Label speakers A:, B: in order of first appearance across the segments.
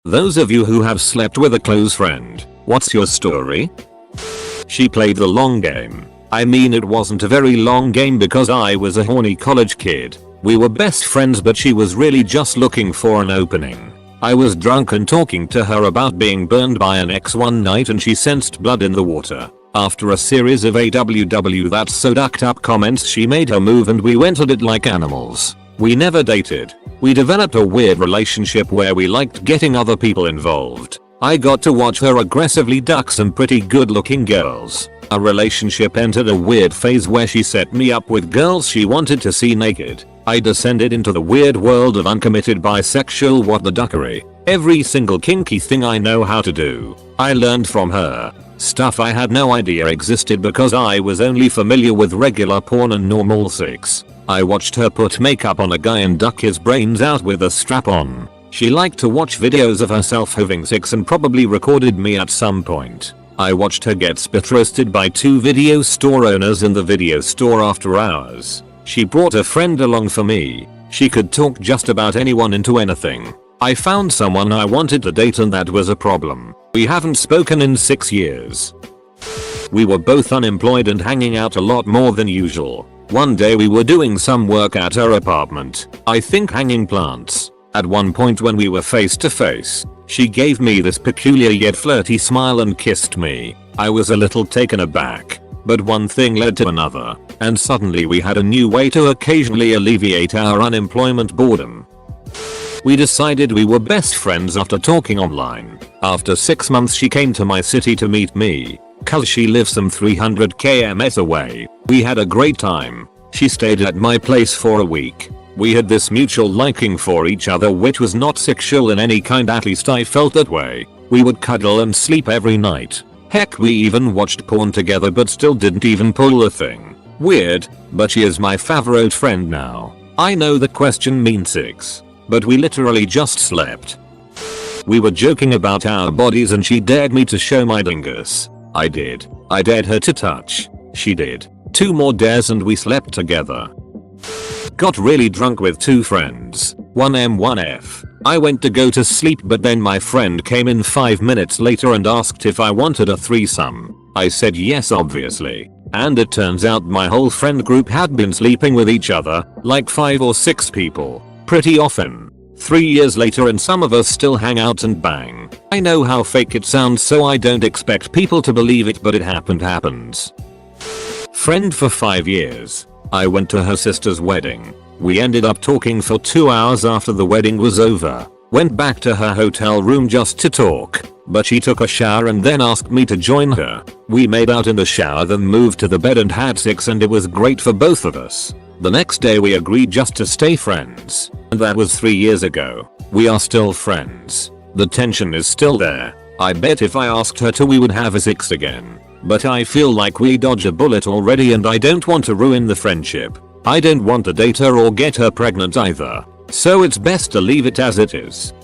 A: Those of you who have slept with a close friend, what's your story? She played the long game. I mean, it wasn't a very long game because I was a horny college kid. We were best friends, but she was really just looking for an opening. I was drunk and talking to her about being burned by an ex one night, and she sensed blood in the water. After a series of that's so ducked up comments, she made her move and we went at it like animals. We never dated. We developed a weird relationship where we liked getting other people involved. I got to watch her aggressively duck some pretty good looking girls. Our relationship entered a weird phase where she set me up with girls she wanted to see naked. I descended into the weird world of uncommitted bisexual what the duckery. Every single kinky thing I know how to do, I learned from her. Stuff I had no idea existed because I was only familiar with regular porn and normal sex. I watched her put makeup on a guy and duck his brains out with a strap on. She liked to watch videos of herself having sex and probably recorded me at some point. I watched her get spit roasted by 2 video store owners in the video store after hours. She brought a friend along for me. She could talk just about anyone into anything. I found someone I wanted to date and that was a problem. We haven't spoken in 6 years. We were both unemployed and hanging out a lot more than usual. One day we were doing some work at her apartment. I think hanging plants. At one point when we were face to face, she gave me this peculiar yet flirty smile and kissed me. I was a little taken aback. But one thing led to another, and suddenly we had a new way to occasionally alleviate our unemployment boredom. We decided we were best friends after talking online. After 6 months she came to my city to meet me, cause she lives some 300 km away. We had a great time. She stayed at my place for a week. We had this mutual liking for each other which was not sexual in any kind, at least I felt that way. We would cuddle and sleep every night. Heck, we even watched porn together but still didn't even pull a thing. Weird, but she is my favorite friend now. I know the question means sex, but we literally just slept. We were joking about our bodies and she dared me to show my dingus. I did. I dared her to touch. She did. 2 more dares and we slept together. Got really drunk with 2 friends, 1M 1F. I went to go to sleep but then my friend came in 5 minutes later and asked if I wanted a threesome. I said yes, obviously. And it turns out my whole friend group had been sleeping with each other, like 5 or 6 people, pretty often. 3 years later and some of us still hang out and bang. I know how fake it sounds, so I don't expect people to believe it, but it happens. Friend for 5 years. I went to her sister's wedding. We ended up talking for 2 hours after the wedding was over. Went back to her hotel room just to talk, but she took a shower and then asked me to join her. We made out in the shower, then moved to the bed and had sex, and it was great for both of us. The next day we agreed just to stay friends. And that was 3 years ago. We are still friends. The tension is still there. I bet if I asked her to we would have sex again. But I feel like we dodged a bullet already and I don't want to ruin the friendship. I don't want to date her or get her pregnant either. So it's best to leave it as it is.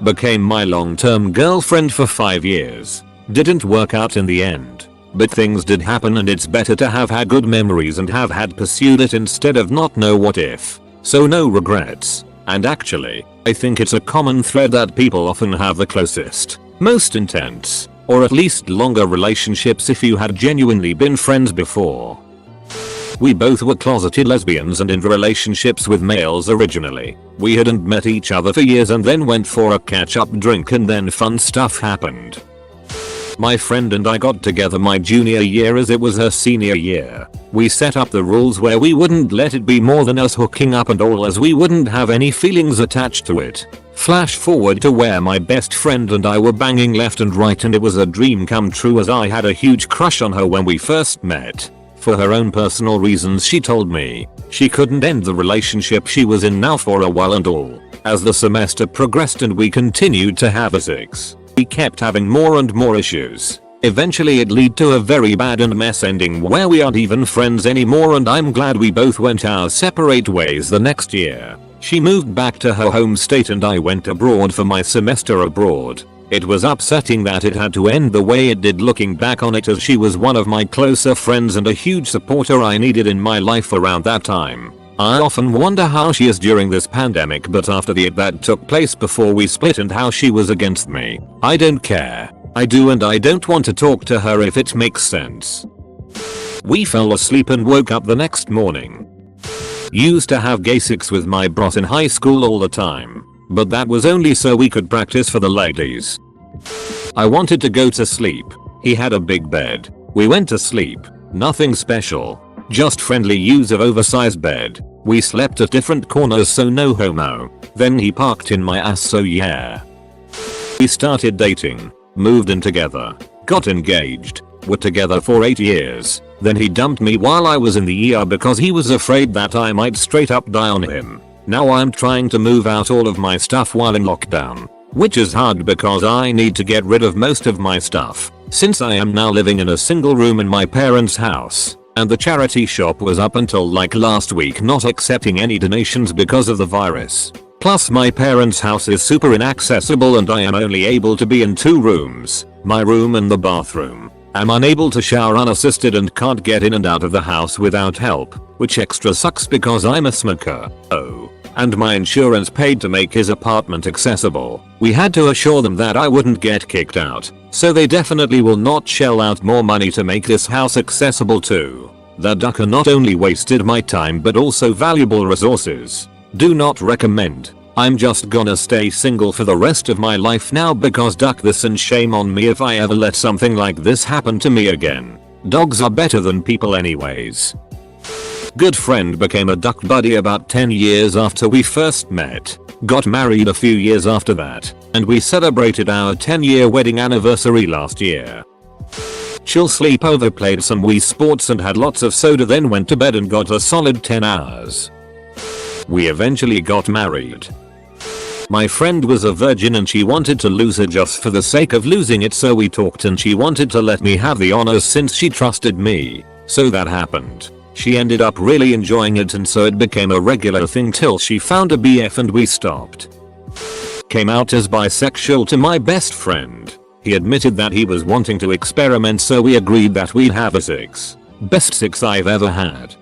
A: Became my long-term girlfriend for 5 years. Didn't work out in the end. But things did happen and it's better to have had good memories and have had pursued it instead of not know what if. So no regrets. And actually, I think it's a common thread that people often have the closest, most intense, or at least longer relationships if you had genuinely been friends before. We both were closeted lesbians and in relationships with males originally. We hadn't met each other for years and then went for a catch-up drink and then fun stuff happened. My friend and I got together my junior year as it was her senior year. We set up the rules where we wouldn't let it be more than us hooking up and all, as we wouldn't have any feelings attached to it. Flash forward to where my best friend and I were banging left and right, and it was a dream come true as I had a huge crush on her when we first met. For her own personal reasons she told me she couldn't end the relationship she was in now for a while and all. As the semester progressed and we continued to have sex, we kept having more and more issues. Eventually it led to a very bad and mess ending where we aren't even friends anymore, and I'm glad we both went our separate ways the next year. She moved back to her home state and I went abroad for my semester abroad. It was upsetting that it had to end the way it did looking back on it, as she was one of my closer friends and a huge supporter I needed in my life around that time. I often wonder how she is during this pandemic, but after that took place before we split and how she was against me. I don't care. I do, and I don't want to talk to her if it makes sense. We fell asleep and woke up the next morning. Used to have gay sex with my bros in high school all the time, but that was only so we could practice for the ladies. I wanted to go to sleep. He had a big bed. We went to sleep. Nothing special. Just friendly use of oversized bed. We slept at different corners, so no homo. Then he parked in my ass, so yeah. We started dating. Moved in together. Got engaged. Were together for 8 years. Then he dumped me while I was in the ER because he was afraid that I might straight up die on him. Now I'm trying to move out all of my stuff while in lockdown. Which is hard because I need to get rid of most of my stuff, since I am now living in a single room in my parents' house, and the charity shop was up until like last week not accepting any donations because of the virus. Plus my parents' house is super inaccessible and I am only able to be in 2 rooms, my room and the bathroom. I'm unable to shower unassisted and can't get in and out of the house without help, which extra sucks because I'm a smoker. Oh. And my insurance paid to make his apartment accessible. We had to assure them that I wouldn't get kicked out, so they definitely will not shell out more money to make this house accessible too. The ducker not only wasted my time but also valuable resources. Do not recommend. I'm just gonna stay single for the rest of my life now because duck this, and shame on me if I ever let something like this happen to me again. Dogs are better than people anyways. Good friend became a duck buddy about 10 years after we first met. Got married a few years after that, and we celebrated our 10-year wedding anniversary last year. Chill sleepover, played some Wii Sports and had lots of soda, then went to bed and got a solid 10 hours. We eventually got married. My friend was a virgin and she wanted to lose it just for the sake of losing it, so we talked and she wanted to let me have the honors since she trusted me. So that happened. She ended up really enjoying it, and so it became a regular thing till she found a BF and we stopped. Came out as bisexual to my best friend. He admitted that he was wanting to experiment, so we agreed that we'd have a 6. Best 6 I've ever had.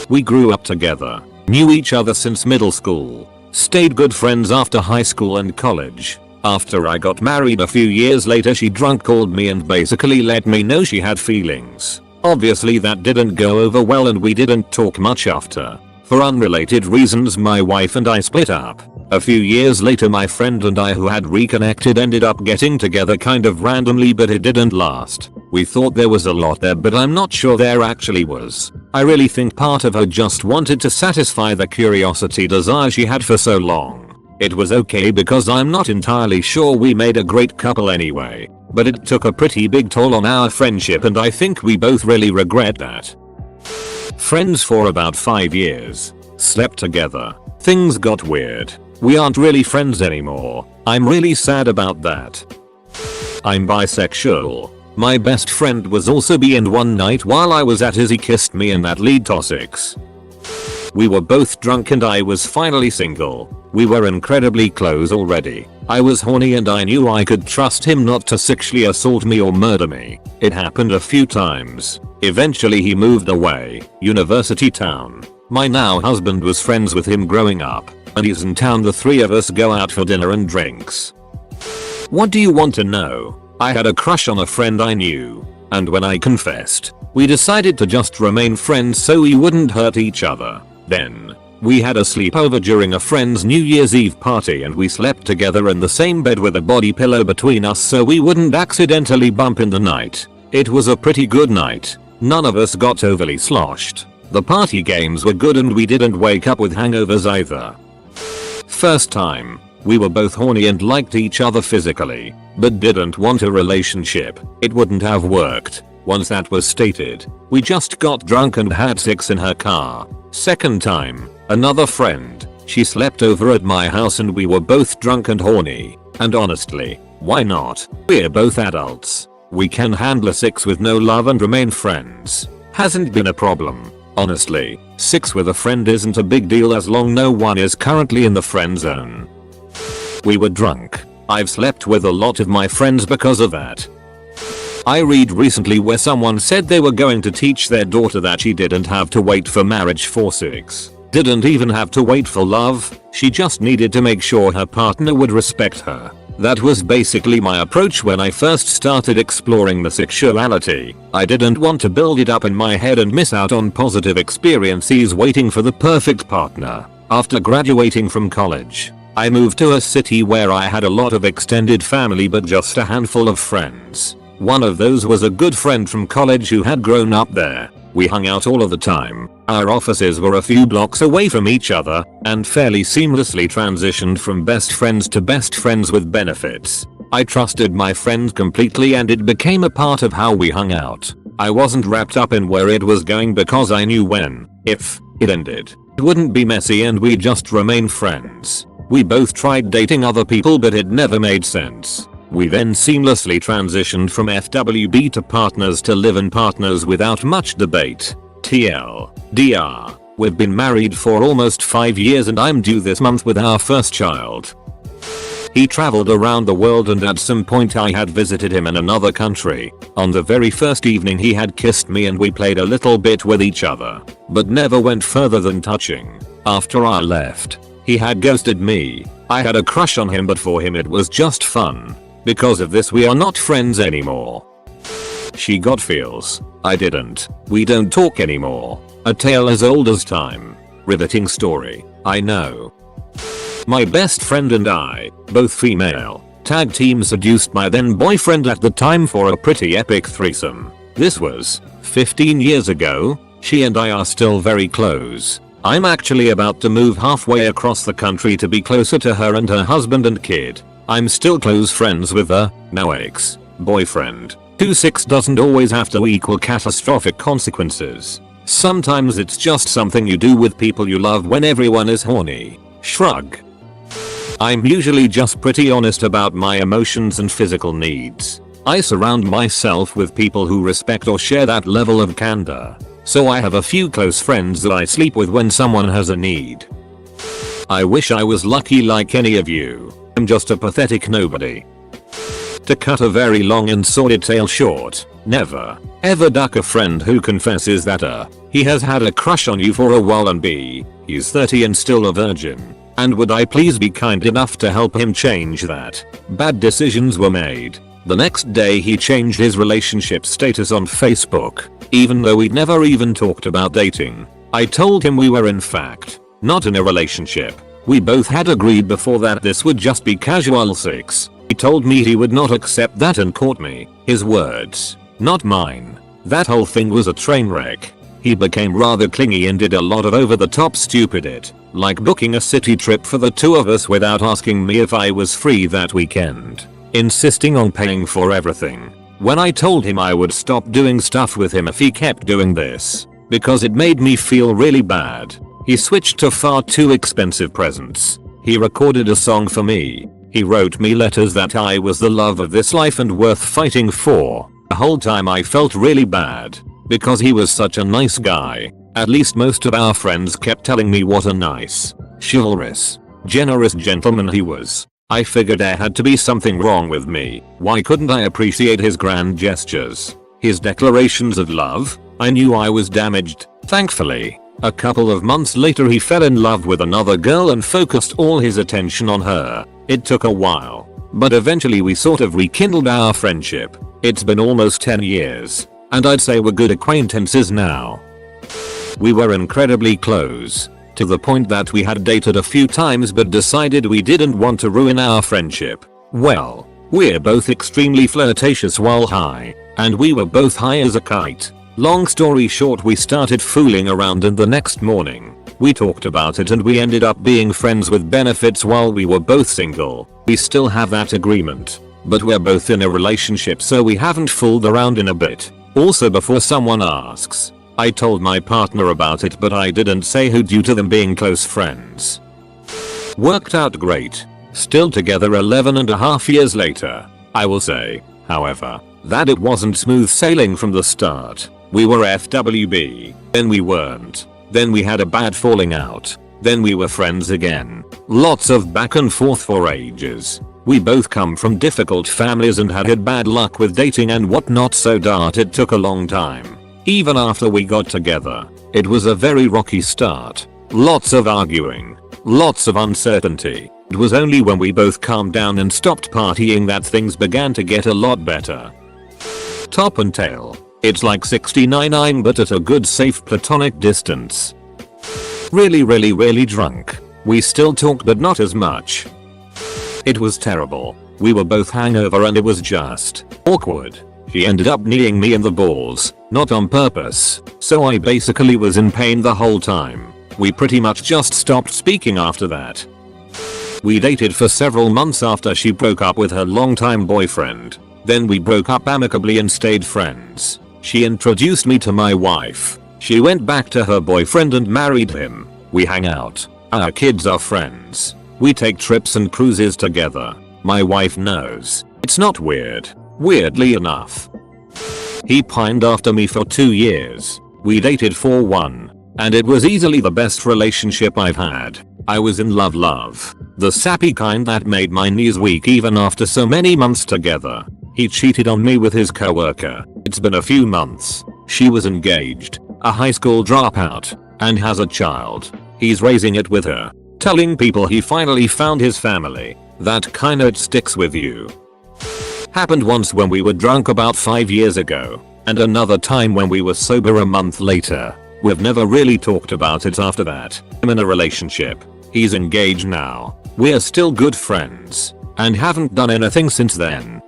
A: We grew up together. Knew each other since middle school. Stayed good friends after high school and college. After I got married a few years later, she drunk called me and basically let me know she had feelings. Obviously that didn't go over well and we didn't talk much after. For unrelated reasons my wife and I split up. A few years later my friend and I, who had reconnected, ended up getting together kind of randomly, but it didn't last. We thought there was a lot there, but I'm not sure there actually was. I really think part of her just wanted to satisfy the curiosity desire she had for so long. It was okay because I'm not entirely sure we made a great couple anyway. But it took a pretty big toll on our friendship and I think we both really regret that. Friends for about 5 years. Slept together. Things got weird. We aren't really friends anymore. I'm really sad about that. I'm bisexual. My best friend was also bi, and one night while I was at his he kissed me and that lead to 6. We were both drunk and I was finally single. We were incredibly close already. I was horny and I knew I could trust him not to sexually assault me or murder me. It happened a few times. Eventually he moved away. University town. My now husband was friends with him growing up, and he's in town. The 3 of us go out for dinner and drinks. What do you want to know? I had a crush on a friend I knew, and when I confessed, we decided to just remain friends so we wouldn't hurt each other. Then, we had a sleepover during a friend's New Year's Eve party and we slept together in the same bed with a body pillow between us so we wouldn't accidentally bump in the night. It was a pretty good night. None of us got overly sloshed. The party games were good and we didn't wake up with hangovers either. First time, we were both horny and liked each other physically, but didn't want a relationship. It wouldn't have worked. Once that was stated, we just got drunk and had sex in her car. Second time, another friend. She slept over at my house and we were both drunk and horny. And honestly, why not? We're both adults. We can handle sex with no love and remain friends. Hasn't been a problem. Honestly, sex with a friend isn't a big deal as long no one is currently in the friend zone. We were drunk. I've slept with a lot of my friends because of that. I read recently where someone said they were going to teach their daughter that she didn't have to wait for marriage for sex. Didn't even have to wait for love, she just needed to make sure her partner would respect her. That was basically my approach when I first started exploring the sexuality. I didn't want to build it up in my head and miss out on positive experiences waiting for the perfect partner. After graduating from college, I moved to a city where I had a lot of extended family but just a handful of friends. One of those was a good friend from college who had grown up there. We hung out all of the time. Our offices were a few blocks away from each other and fairly seamlessly transitioned from best friends to best friends with benefits. I trusted my friend completely and it became a part of how we hung out. I wasn't wrapped up in where it was going because I knew when, if, it ended, it wouldn't be messy and we'd just remain friends. We both tried dating other people but it never made sense. We then seamlessly transitioned from FWB to partners to live-in partners without much debate. TLDR, we've been married for almost 5 years and I'm due this month with our first child. He traveled around the world and at some point I had visited him in another country. On the very first evening he had kissed me and we played a little bit with each other, but never went further than touching. After I left, he had ghosted me. I had a crush on him but for him it was just fun. Because of this we are not friends anymore. She got feels. I didn't. We don't talk anymore. A tale as old as time. Riveting story. I know. My best friend and I, both female, tag team seduced my then boyfriend at the time for a pretty epic threesome. This was 15 years ago. She and I are still very close. I'm actually about to move halfway across the country to be closer to her and her husband and kid. I'm still close friends with her, now ex-boyfriend. 26 doesn't always have to equal catastrophic consequences. Sometimes it's just something you do with people you love when everyone is horny. Shrug. I'm usually just pretty honest about my emotions and physical needs. I surround myself with people who respect or share that level of candor. So I have a few close friends that I sleep with when someone has a need. I wish I was lucky like any of you. I'm just a pathetic nobody. To cut a very long and sordid tale short, never, ever duck a friend who confesses that he has had a crush on you for a while and b, he's 30 and still a virgin. And would I please be kind enough to help him change that? Bad decisions were made. The next day he changed his relationship status on Facebook, even though we'd never even talked about dating. I told him we were in fact not in a relationship. We both had agreed before that this would just be casual sex. He told me he would not accept that and caught me. His words, not mine. That whole thing was a train wreck. He became rather clingy and did a lot of over-the-top stupid, like booking a city trip for the two of us without asking me if I was free that weekend. Insisting on paying for everything. When I told him I would stop doing stuff with him if he kept doing this, because it made me feel really bad, he switched to far too expensive presents. He recorded a song for me. He wrote me letters that I was the love of this life and worth fighting for. The whole time I felt really bad, because he was such a nice guy. At least most of our friends kept telling me what a nice, chivalrous, generous gentleman he was. I figured there had to be something wrong with me. Why couldn't I appreciate his grand gestures? His declarations of love? I knew I was damaged, thankfully. A couple of months later he fell in love with another girl and focused all his attention on her. It took a while, but eventually we sort of rekindled our friendship. It's been almost 10 years, and I'd say we're good acquaintances now. We were incredibly close, to the point that we had dated a few times but decided we didn't want to ruin our friendship. Well, we're both extremely flirtatious while high, and we were both high as a kite. Long story short, we started fooling around and the next morning, we talked about it and we ended up being friends with benefits while we were both single. We still have that agreement, but we're both in a relationship so we haven't fooled around in a bit. Also, before someone asks, I told my partner about it but I didn't say who due to them being close friends. Worked out great. Still together 11.5 years later. I will say, however, that it wasn't smooth sailing from the start. We were FWB, then we weren't, then we had a bad falling out, then we were friends again. Lots of back and forth for ages. We both come from difficult families and had bad luck with dating and whatnot, so it took a long time. Even after we got together, it was a very rocky start. Lots of arguing. Lots of uncertainty. It was only when we both calmed down and stopped partying that things began to get a lot better. Top and tail. It's like 69 but at a good safe platonic distance. Really drunk. We still talk but not as much. It was terrible. We were both hangover and it was just awkward. She ended up kneeing me in the balls, not on purpose, so I basically was in pain the whole time. We pretty much just stopped speaking after that. We dated for several months after she broke up with her longtime boyfriend. Then we broke up amicably and stayed friends. She introduced me to my wife. She went back to her boyfriend and married him. We hang out. Our kids are friends. We take trips and cruises together. My wife knows. It's not weird. Weirdly enough. He pined after me for 2 years. We dated for 1. And it was easily the best relationship I've had. I was in love. The sappy kind that made my knees weak even after so many months together. He cheated on me with his coworker. It's been a few months. She was engaged, a high school dropout, and has a child. He's raising it with her. Telling people he finally found his family. That kinda sticks with you. Happened once when we were drunk about 5 years ago, and another time when we were sober a month later. We've never really talked about it after that. I'm in a relationship. He's engaged now. We're still good friends, and haven't done anything since then.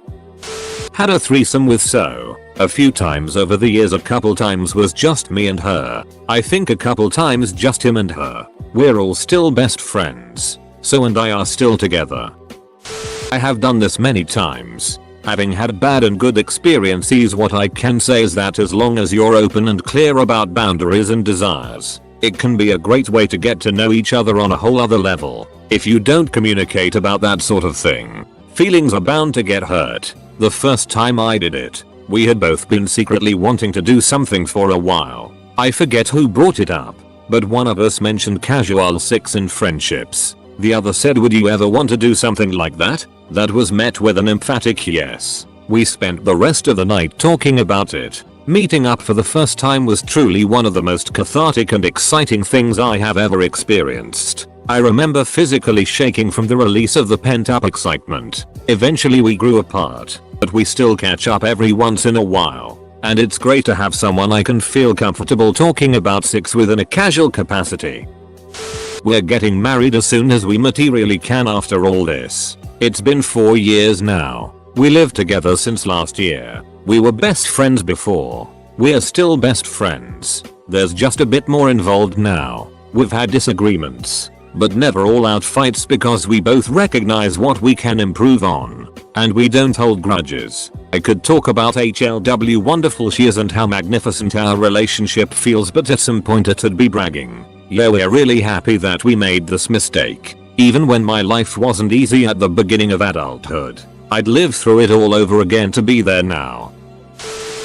A: Had a threesome with So. A few times over the years, a couple times was just me and her. I think a couple times just him and her. We're all still best friends. So and I are still together. I have done this many times. Having had bad and good experiences, what I can say is that as long as you're open and clear about boundaries and desires, it can be a great way to get to know each other on a whole other level. If you don't communicate about that sort of thing, feelings are bound to get hurt. The first time I did it, we had both been secretly wanting to do something for a while. I forget who brought it up, but one of us mentioned casual sex in friendships. The other said, "Would you ever want to do something like that?" That was met with an emphatic yes. We spent the rest of the night talking about it. Meeting up for the first time was truly one of the most cathartic and exciting things I have ever experienced. I remember physically shaking from the release of the pent-up excitement. Eventually we grew apart, but we still catch up every once in a while. And it's great to have someone I can feel comfortable talking about sex with in a casual capacity. We're getting married as soon as we materially can after all this. It's been 4 years now. We lived together since last year. We were best friends before. We're still best friends. There's just a bit more involved now. We've had disagreements, but never all out fights because we both recognize what we can improve on. And we don't hold grudges. I could talk about HLW wonderful she is and how magnificent our relationship feels, but at some point it'd be bragging. Yeah, we're really happy that we made this mistake. Even when my life wasn't easy at the beginning of adulthood, I'd live through it all over again to be there now.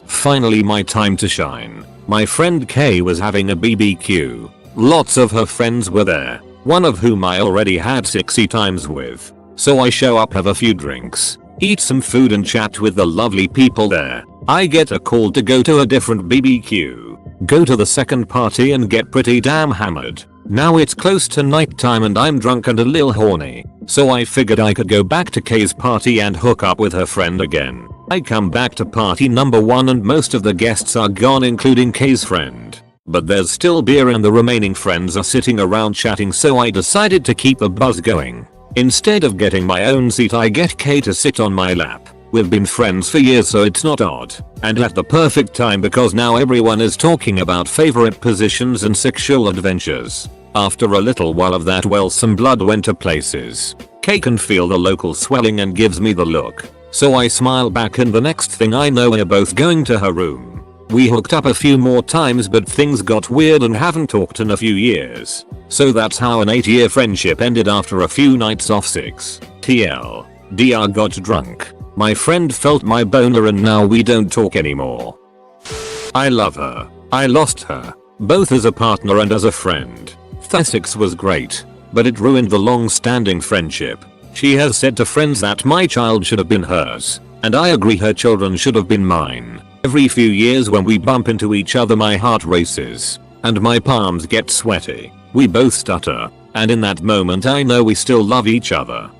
A: Finally my time to shine. My friend Kay was having a BBQ. Lots of her friends were there, one of whom I already had 60 times with. So I show up, have a few drinks, eat some food and chat with the lovely people there. I get a call to go to a different BBQ. Go to the second party and get pretty damn hammered. Now it's close to night time and I'm drunk and a little horny, so I figured I could go back to Kay's party and hook up with her friend again. I come back to party number 1 and most of the guests are gone, including Kay's friend. But there's still beer and the remaining friends are sitting around chatting, so I decided to keep the buzz going. Instead of getting my own seat, I get Kay to sit on my lap. We've been friends for years, so it's not odd. And at the perfect time because now everyone is talking about favorite positions and sexual adventures. After a little while of that, well, some blood went to places. Kay can feel the local swelling and gives me the look. So I smile back and the next thing I know we're both going to her room. We hooked up a few more times but things got weird and haven't talked in a few years. So that's how an 8-year friendship ended after a few nights off sex. TL. DR got drunk. My friend felt my boner and now we don't talk anymore. I love her. I lost her, both as a partner and as a friend. The sex was great, but it ruined the long-standing friendship. She has said to friends that my child should have been hers, and I agree her children should have been mine. Every few years when we bump into each other my heart races. and my palms get sweaty. We both stutter, and in that moment I know we still love each other.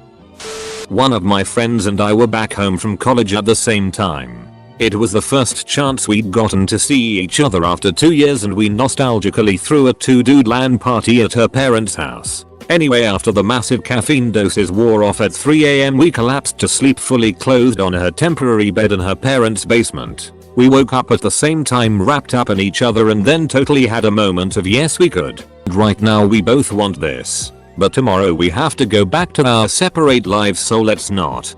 A: One of my friends and I were back home from college at the same time. It was the first chance we'd gotten to see each other after 2 years, and we nostalgically threw a 2-dude LAN party at her parents' house. Anyway, after the massive caffeine doses wore off at 3 AM, we collapsed to sleep fully clothed on her temporary bed in her parents' basement. We woke up at the same time, wrapped up in each other, and then totally had a moment of yes we could. Right now we both want this, but tomorrow we have to go back to our separate lives, so let's not.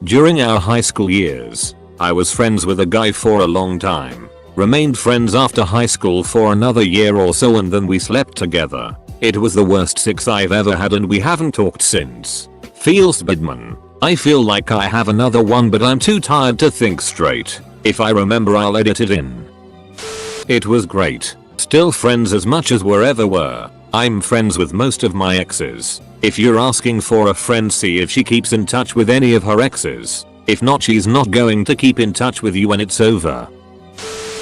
A: During our high school years, I was friends with a guy for a long time. Remained friends after high school for another year or so, and then we slept together. It was the worst sex I've ever had, and we haven't talked since. Feels bad, man. I feel like I have another one, but I'm too tired to think straight. If I remember, I'll edit it in. It was great. Still friends as much as we ever were. I'm friends with most of my exes. If you're asking for a friend, see if she keeps in touch with any of her exes. If not, she's not going to keep in touch with you when it's over.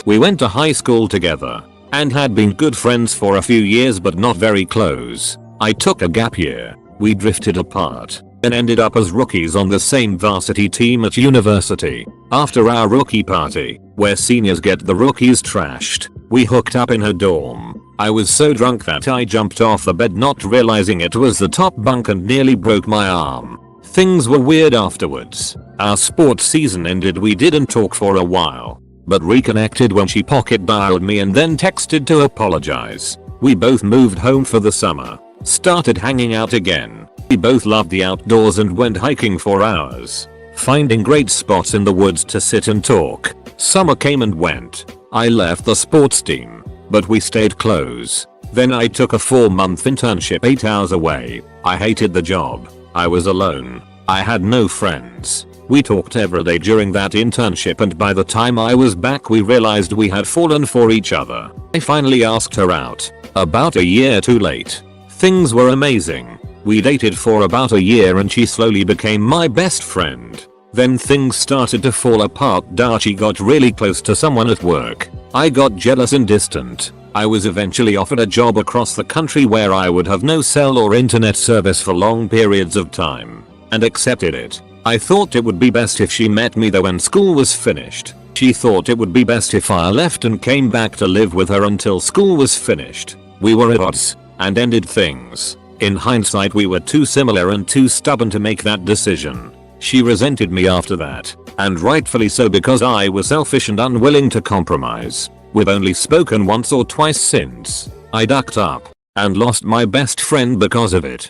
A: We went to high school together and had been good friends for a few years, but not very close. I took a gap year. We drifted apart and ended up as rookies on the same varsity team at university. After our rookie party, where seniors get the rookies trashed, we hooked up in her dorm. I was so drunk that I jumped off the bed, not realizing it was the top bunk, and nearly broke my arm. Things were weird afterwards. Our sports season ended. We didn't talk for a while, but reconnected when she pocket dialed me and then texted to apologize. We both moved home for the summer, started hanging out again. We both loved the outdoors and went hiking for hours, finding great spots in the woods to sit and talk. Summer came and went. I left the sports team, but we stayed close. Then I took a 4-month internship 8 hours away. I hated the job. I was alone. I had no friends. We talked every day during that internship, and by the time I was back we realized we had fallen for each other. I finally asked her out. About a year too late. Things were amazing. We dated for about a year and she slowly became my best friend. Then things started to fall apart. She got really close to someone at work. I got jealous and distant. I was eventually offered a job across the country where I would have no cell or internet service for long periods of time, and accepted it. I thought it would be best if she met me there when school was finished. She thought it would be best if I left and came back to live with her until school was finished. We were at odds and ended things. In hindsight, we were too similar and too stubborn to make that decision. She resented me after that, and rightfully so, because I was selfish and unwilling to compromise. We've only spoken once or twice since. I ducked up and lost my best friend because of it.